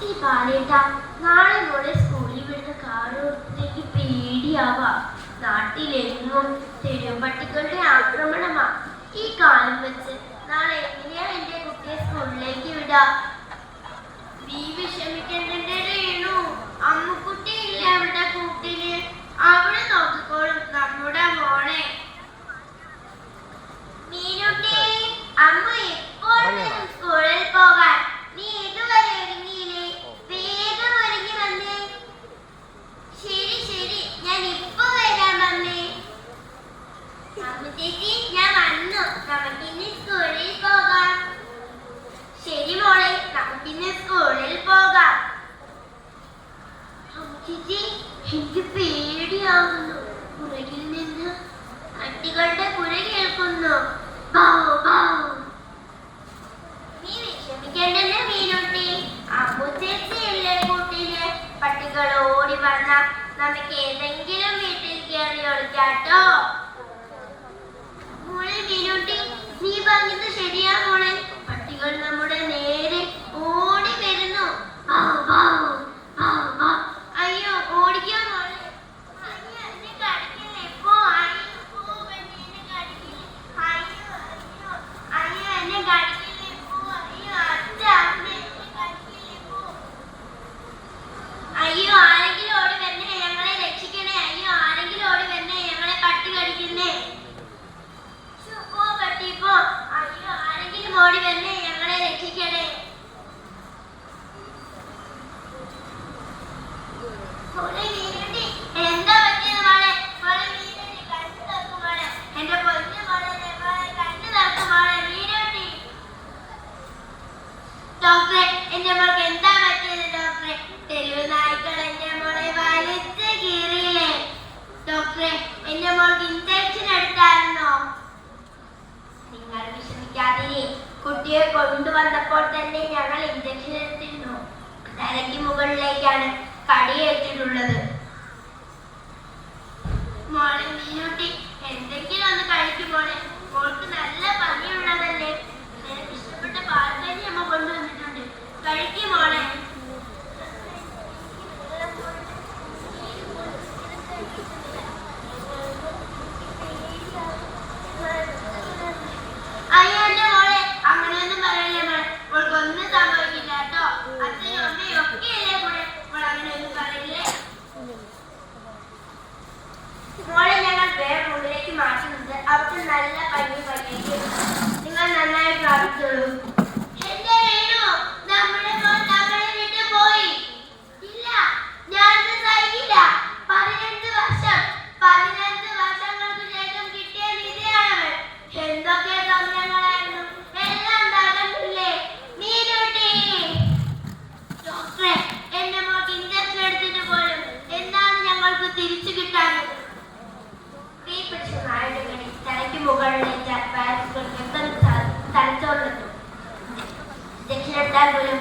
ഈ ബാലേട്ട നാളെ മോളെ സ്കൂളിൽ വിടുന്ന കാറോട്ടത്തേക്ക് പേടിയാവാ. നാട്ടിലെങ്ങും തെരുവപ്പട്ടികളുടെ ആക്രമണമാ. ഈ കാലം വെച്ച് നാളെ എങ്ങനെയാ എന്റെ കുട്ടിയെ സ്കൂളിലേക്ക് വിടാ? നീ വിഷമിക്കണ്ടേ രേണു, അമ്മുക്കുട്ടി ഇല്ല അവിടെ കൂട്ടിന്, അവിടെ നോക്കിക്കോളും നമ്മുടെ മോളെ. മീനുട്ടി, അമ്മ എപ്പോഴും സ്കൂളിൽ പോകാൻ. നീ ഇതുവരെ ഒരുങ്ങിയില്ലേ? വേഗം ഒരുങ്ങി വന്നേ. ശരി ശരി, ഞാൻ ഇപ്പൊ വരാം അമ്മേ. അമ്മ ചേച്ചി, ഞാൻ വന്നു. നമുക്കിന്ന് സ്കൂളിൽ പോകാം. ശരി മോളെ, നമുക്കിന്ന് സ്കൂളിൽ പോകാം. ചേച്ചി, എനിക്ക് പേടിയാവുന്നു. പുറകിൽ നിന്ന് അട്ടികളുടെ കുര കേൾക്കുന്നു. നീ വിഷമിക്കണ്ടെന്ന് മീനുട്ടി, അമ്മു ചേച്ചിയല്ലേ കൂട്ടിന്. പട്ടികൾ ഓടി വന്ന നമുക്ക് ഏതെങ്കിലും വീട്ടിൽ കയറി ഒളിക്കാട്ടോ. മോളെ മീനുട്ടി, നീ പറഞ്ഞത് ശരിയാ മോളെ. പട്ടികൾ നമ്മുടെ നേരെ ഓടി വരുന്നു. അയ്യോ, ഓടിക്കോ മോളെ. അയ്യോ, എന്നെ കടിക്കില്ലേ പോ. എന്നെ കടിക്കില്ലേ. അയ്യോ എന്നെ കടിക്കില്ലേ പോ. അയ്യോ അച്ഛ, അമ്മ എന്നെ കടിക്കില്ലേ പോ. അയ്യോ, ആരെങ്കിലും ഓടി വരണേ, ഞങ്ങളെ രക്ഷിക്കണേ. അയ്യോ, ആരെങ്കിലും ഓടി വരണേ, ഞങ്ങളെ പട്ടി കടിക്കുന്നേ. പോ പട്ടി പോ. അയ്യോ, ആരെങ്കിലും ഓടി വരണേ, ഞങ്ങളെ രക്ഷിക്കണേ. എന്താ പറ്റിയത് മോളെ? മോളെ മീനുട്ടി, കണ്ണു തുറക്കും മോളെ. എന്റെ പൊന്നു മോളെ, കണ്ണു തുറക്കും മോളെ. മീനുട്ടി. ഡോക്ടറെ, എന്റെ മോൾക്ക് എന്താ പറ്റിയത് ഡോക്ടറെ? തെരുവ് നായ്ക്കൾ എന്റെ മോളെ വലിച്ച് കീറിയില്ലേ? ഡോക്ടറെ, എന്റെ മോൾക്ക് ഇഞ്ചക്ഷൻ എടുത്തായിരുന്നോ? നിങ്ങൾ വിഷമിക്കാതിരി. കുട്ടിയെ കൊണ്ടുവന്നപ്പോൾ തന്നെ ഞങ്ങൾ ഇഞ്ചക്ഷൻ എടുത്തിരുന്നു. തലയ്ക്ക് മുകളിലേക്കാണ് കടിയേറ്റിട്ടുള്ളത്. മോളെ മീനുട്ടി, എന്തെങ്കിലും ഒന്ന് കഴിക്കും മോളെ. മോൾക്ക് നല്ല പനിയുള്ളതല്ലേ. നിനക്ക് ഇഷ്ടപ്പെട്ട പാൽക്കഞ്ഞി അമ്മ കൊണ്ടുവന്നിട്ടുണ്ട്. കഴിക്കും മോളെ. അയ്യോ എന്റെ മോളെ, അങ്ങനെയൊന്നും പറയല്ലേ മോളെ. മോൾക്കൊന്നും സംഭവിക്കില്ല കേട്ടോ. അച്ഛനും അമ്മയും ഒക്കെ അല്ലേ കൂടെ. മോൾ അങ്ങനെയൊന്നും പറയില്ലേ മോളെ. ഞങ്ങൾ വേറെ റൂമിലേക്ക് മാറ്റുന്നത് അവിടെ നല്ല പനി പനിയേക്ക്. നിങ്ങൾ നന്നായി പ്രാർത്ഥിച്ചോളൂ. എന്റെ രേണു, നമ്മുടെ മോൻ നമ്മളെ വിട്ടു പോയി. ഇല്ല, ഞാനത് സഹിക്കില്ല. 15 വർഷങ്ങൾക്ക് ശേഷം കിട്ടിയ നിധിയാണവൻ. എന്തൊക്കെ സമയങ്ങളായിരുന്നു. എല്ലാം തകർന്നില്ലേ മീനുട്ടി? ഡോക്ടറെ, എന്റെ മോൾക്ക് ഇഞ്ചക്ഷൻ എടുത്തിട്ട് പോലും എന്താണ് ഞങ്ങൾക്ക് തിരിച്ചു കിട്ടാനത്? തീ പിടിച്ച നായുടെ കടി തലയ്ക്ക് മുകളിലേക്ക് തലച്ചോറിലെത്തും. ഇഞ്ചക്ഷൻ എടുത്താൽ പോലും